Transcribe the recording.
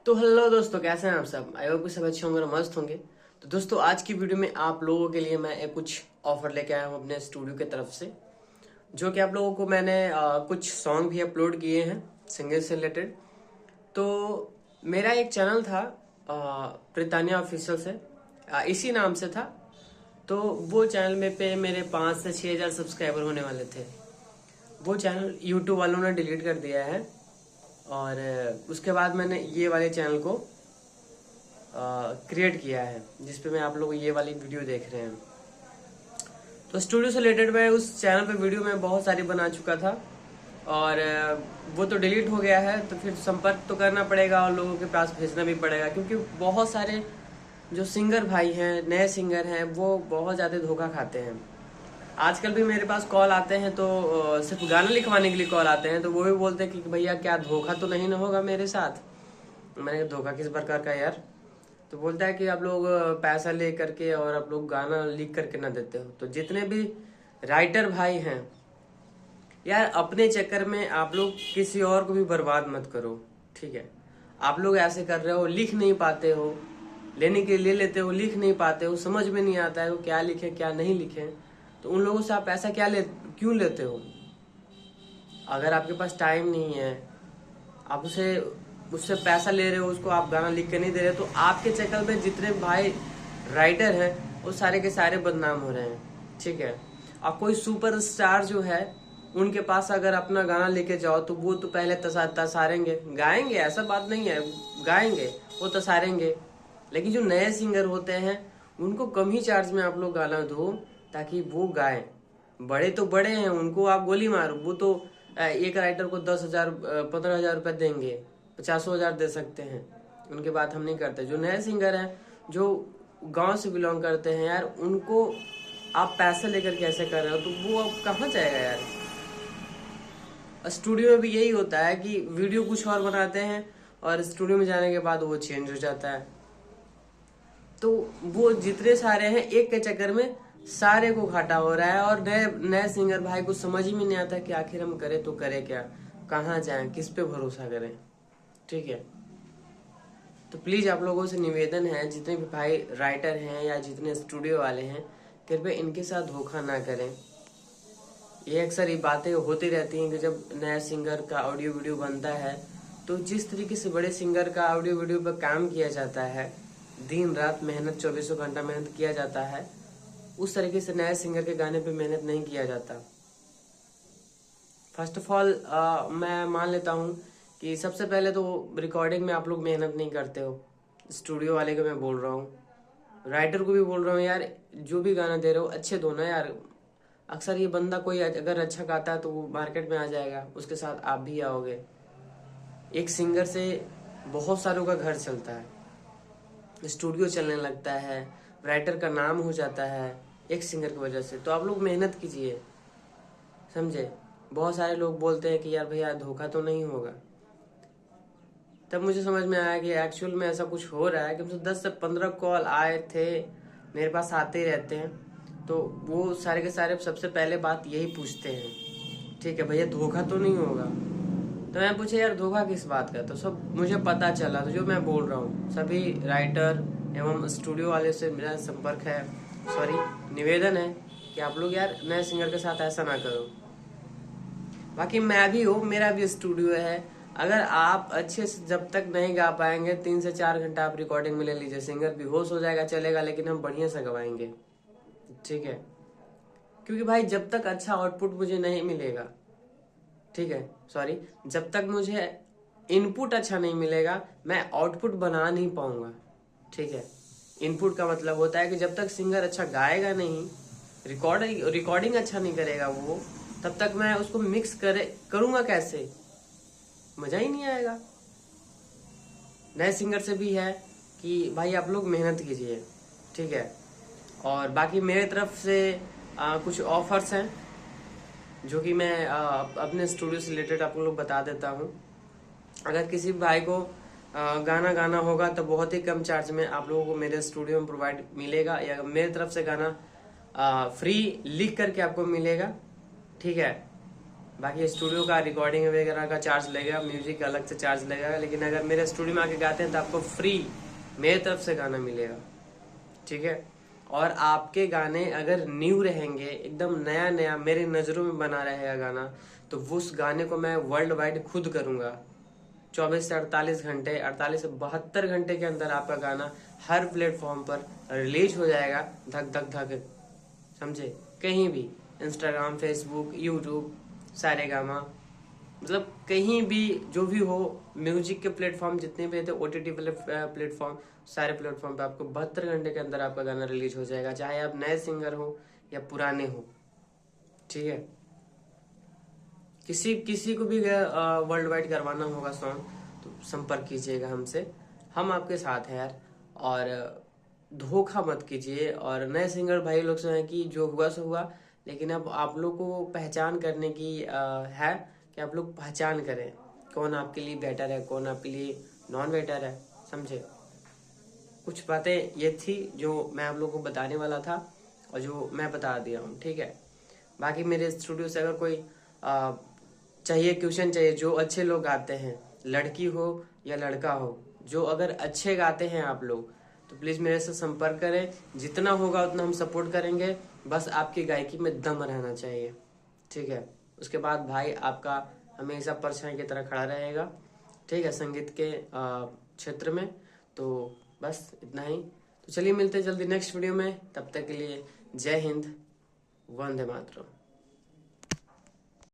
तो हेलो दोस्तों, कैसे हैं आप सब। आई होप कि सब अच्छे होंगे और मस्त होंगे। तो दोस्तों, आज की वीडियो में आप लोगों के लिए मैं एक कुछ ऑफर लेके आया हूँ अपने स्टूडियो की तरफ से, जो कि आप लोगों को मैंने कुछ सॉन्ग भी अपलोड किए हैं सिंगर से रिलेटेड। तो मेरा एक चैनल था प्रितानिया ऑफिशियल से, इसी नाम से था। तो वो चैनल में पे मेरे 5 से 6 हज़ार सब्सक्राइबर होने वाले थे। वो चैनल यूट्यूब वालों ने डिलीट कर दिया है और उसके बाद मैंने ये वाले चैनल को क्रिएट किया है, जिसपे मैं आप लोग ये वाली वीडियो देख रहे हैं। तो स्टूडियो से रिलेटेड मैं उस चैनल पे वीडियो में बहुत सारी बना चुका था और वो तो डिलीट हो गया है। तो फिर संपर्क तो करना पड़ेगा और लोगों के पास भेजना भी पड़ेगा, क्योंकि बहुत सारे जो सिंगर भाई हैं, नए सिंगर हैं, वो बहुत ज़्यादा धोखा खाते हैं। आजकल भी मेरे पास कॉल आते हैं तो सिर्फ गाना लिखवाने के लिए कॉल आते हैं, तो वो भी बोलते हैं कि भैया क्या धोखा तो नहीं ना होगा मेरे साथ। मैंने कहा धोखा किस प्रकार का यार। तो बोलता है कि आप लोग पैसा ले करके और आप लोग गाना लिख करके ना देते हो। तो जितने भी राइटर भाई हैं यार, अपने चक्कर में आप लोग किसी और को भी बर्बाद मत करो, ठीक है। आप लोग ऐसे कर रहे हो, लिख नहीं पाते हो, लेने के लिए लेते हो, लिख नहीं पाते हो, समझ में नहीं आता है वो क्या लिखे क्या नहीं लिखे। तो उन लोगों से आप पैसा क्यों लेते हो। अगर आपके पास टाइम नहीं है, आप उससे पैसा ले रहे हो, उसको आप गाना लिख के नहीं दे रहे, तो आपके चक्कर में जितने भाई राइटर हैं वो सारे के सारे बदनाम हो रहे हैं, ठीक है। और कोई सुपरस्टार जो है, उनके पास अगर अपना गाना लेके जाओ तो वो तो पहले तसारेंगे, गाएंगे, ऐसा बात नहीं है, गाएंगे, वो तसारेंगे। लेकिन जो नए सिंगर होते हैं उनको कम ही चार्ज में आप लोग गाना दो ताकि वो गाएं। बड़े तो बड़े हैं, उनको आप गोली मारो, वो तो एक राइटर को 10,000 15,000 रुपए देंगे, 50,000 दे सकते हैं। उनकी बात हम नहीं करते। जो नए सिंगर हैं, जो गांव से बिलोंग करते हैं यार, उनको आप पैसे लेकर कैसे कर रहे हो, तो वो अब कहाँ जाएगा यार। स्टूडियो में भी यही होता है कि वीडियो कुछ और बनाते हैं और स्टूडियो में जाने के बाद वो चेंज हो जाता है। तो वो जितने सारे हैं, एक के चक्कर में सारे को घाटा हो रहा है। और नए नए सिंगर भाई को समझ ही में नहीं आता कि आखिर हम करें तो करें क्या, कहाँ जाएं, किस पे भरोसा करें, ठीक है। तो प्लीज आप लोगों से निवेदन है, जितने भी भाई राइटर हैं या जितने स्टूडियो वाले हैं, कृपया इनके साथ धोखा ना करें। ये अक्सर ये बातें होती रहती हैं कि जब नया सिंगर का ऑडियो वीडियो बनता है, तो जिस तरीके से बड़े सिंगर का ऑडियो वीडियो पर काम किया जाता है, दिन रात मेहनत, 24 घंटा मेहनत किया जाता है, उस तरीके से नए सिंगर के गाने पे मेहनत नहीं किया जाता। फर्स्ट ऑफ ऑल मैं मान लेता हूँ कि सबसे पहले तो रिकॉर्डिंग में आप लोग मेहनत नहीं करते हो। स्टूडियो वाले को मैं बोल रहा हूँ, राइटर को भी बोल रहा हूँ यार, जो भी गाना दे रहे हो अच्छे दो ना यार। अक्सर ये बंदा कोई अगर अच्छा गाता है तो वो मार्केट में आ जाएगा, उसके साथ आप भी आओगे। एक सिंगर से बहुत सारों का घर चलता है, स्टूडियो चलने लगता है, राइटर का नाम हो जाता है एक सिंगर की वजह से। तो आप लोग मेहनत कीजिए, समझे। बहुत सारे लोग बोलते हैं कि यार भैया धोखा तो नहीं होगा। तब मुझे समझ में आया कि एक्चुअल में ऐसा कुछ हो रहा है कि मुझे 10 से 15 कॉल आए थे, मेरे पास आते ही रहते हैं। तो वो सारे के सारे सबसे पहले बात यही पूछते हैं, ठीक है भैया धोखा तो नहीं होगा। तो मैं पूछे यार धोखा किस बात का, तो सब मुझे पता चला। तो जो मैं बोल रहा हूँ, सभी राइटर एवं स्टूडियो वाले से मेरा संपर्क है, निवेदन है कि आप लोग यार नए सिंगर के साथ ऐसा ना करो। बाकी मैं भी हूँ, मेरा भी स्टूडियो है। अगर आप अच्छे से जब तक नहीं गा पाएंगे, 3 से 4 घंटा आप रिकॉर्डिंग में ले लीजिए, सिंगर बेहोश हो जाएगा चलेगा, लेकिन हम बढ़िया से गवाएंगे, ठीक है। क्योंकि भाई जब तक अच्छा आउटपुट मुझे नहीं मिलेगा, ठीक है, जब तक मुझे इनपुट अच्छा नहीं मिलेगा, मैं आउटपुट बना नहीं पाऊंगा, ठीक है। इनपुट का मतलब होता है कि जब तक सिंगर अच्छा गाएगा नहीं, रिकॉर्डिंग अच्छा नहीं करेगा वो, तब तक मैं उसको मिक्स करूंगा कैसे, मजा ही नहीं आएगा। नए सिंगर से भी है कि भाई आप लोग मेहनत कीजिए, ठीक है। और बाकी मेरे तरफ से कुछ ऑफर्स हैं जो कि मैं अपने स्टूडियो से रिलेटेड आप लोग बता देता हूँ। अगर किसी भाई को गाना गाना होगा तो बहुत ही कम चार्ज में आप लोगों को मेरे स्टूडियो में प्रोवाइड मिलेगा, या मेरे तरफ से गाना फ्री लिख करके आपको मिलेगा, ठीक है। बाकी स्टूडियो का रिकॉर्डिंग वगैरह का चार्ज लगेगा, म्यूजिक का अलग से चार्ज लगेगा, लेकिन अगर मेरे स्टूडियो में आके गाते हैं तो आपको फ्री मेरी तरफ से गाना मिलेगा, ठीक है। और आपके गाने अगर न्यू रहेंगे, एकदम नया नया मेरे नज़रों में बना रहेगा गाना, तो उस गाने को मैं वर्ल्ड वाइड खुद करूँगा। 24 से 48 घंटे, 48 से 72 घंटे के अंदर आपका गाना हर प्लेटफॉर्म पर रिलीज हो जाएगा, धक धक धक, समझे। कहीं भी, इंस्टाग्राम, फेसबुक, यूट्यूब, सारेगामा, मतलब कहीं भी जो भी हो, म्यूजिक के प्लेटफॉर्म जितने भी थे, ओटीटी प्लेटफॉर्म, सारे प्लेटफॉर्म पे आपको 72 घंटे के अंदर आपका गाना रिलीज हो जाएगा, चाहे आप नए सिंगर हो या पुराने हो, ठीक है। किसी किसी को भी वर्ल्ड वाइड करवाना होगा सॉन्ग तो संपर्क कीजिएगा हमसे, हम आपके साथ हैं यार। और धोखा मत कीजिए। और नए सिंगर भाई लोग से है कि जो हुआ सो हुआ, लेकिन अब आप लोग को पहचान करने की है कि आप लोग पहचान करें कौन आपके लिए बेटर है, कौन आपके लिए नॉन बेटर है, समझे। कुछ बातें ये थी जो मैं आप लोगों को बताने वाला था और जो मैं बता दिया हूँ, ठीक है। बाकी मेरे स्टूडियो से अगर कोई चाहिए, क्वेश्चन चाहिए, जो अच्छे लोग गाते हैं, लड़की हो या लड़का हो, जो अगर अच्छे गाते हैं आप लोग, तो प्लीज़ मेरे से संपर्क करें। जितना होगा उतना हम सपोर्ट करेंगे, बस आपकी गायकी में दम रहना चाहिए, ठीक है। उसके बाद भाई आपका हमेशा परछाई की तरह खड़ा रहेगा, ठीक है, संगीत के क्षेत्र में। तो बस इतना ही। तो चलिए मिलते हैं जल्दी नेक्स्ट वीडियो में, तब तक के लिए जय हिंद, वंदे मातरम।